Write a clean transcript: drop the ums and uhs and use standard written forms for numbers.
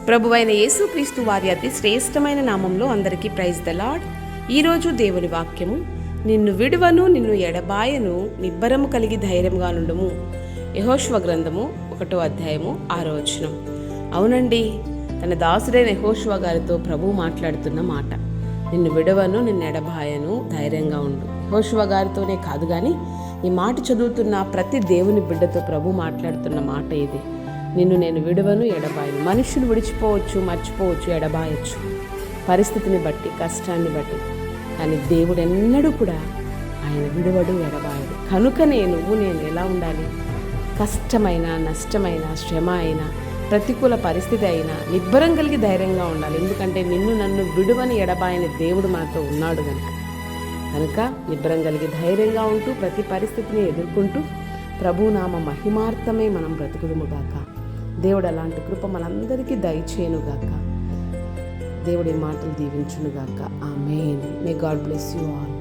ప్రభువైన యేసుక్రీస్తు వారి అతి శ్రేష్టమైన నామంలో అందరికీ ప్రైజ్ ద లార్డ్. ఈరోజు దేవుని వాక్యము, నిన్ను విడువను నిన్ను ఎడబాయను, నిబ్బరము కలిగి ధైర్యంగా నుండుము. యెహోషువ గ్రంథము 1వ అధ్యాయము 6వ వచనం. అవునండి, తన దాసుడైన యెహోషువ గారితో ప్రభు మాట్లాడుతున్న మాట. నిన్ను విడవను నిన్ను ఎడబాయను, ధైర్యంగా ఉండు. యెహోషువ గారితోనే కాదు కానీ ఈ మాట చదువుతున్న ప్రతి దేవుని బిడ్డతో ప్రభు మాట్లాడుతున్న మాట ఇది. నిన్ను నేను విడవను ఎడబాయను. మనుషులు విడిచిపోవచ్చు, మర్చిపోవచ్చు, ఎడబాయచ్చు, పరిస్థితిని బట్టి, కష్టాన్ని బట్టి. కానీ దేవుడు ఎన్నడూ కూడా ఆయన విడవడు, ఎడబాయడు. కనుకనే నేను ఎలా ఉండాలి? కష్టమైన, నష్టమైన, శ్రమ అయినా, ప్రతికూల పరిస్థితి అయినా నిబ్బరం కలిగి ధైర్యంగా ఉండాలి. ఎందుకంటే నిన్ను నన్ను విడువని ఎడబాయని దేవుడు మనతో ఉన్నాడు కనుక నిబ్బరం కలిగి ధైర్యంగా ఉంటూ ప్రతి పరిస్థితిని ఎదుర్కొంటూ ప్రభునామ మహిమార్థమే మనం బ్రతుకుదుముగాక. దేవుడు అలాంటి కృప మనందరికీ దయచేయునుగాక. దేవుడి మాటలు దీవించునుగాక. ఆమేన్. May God bless you all.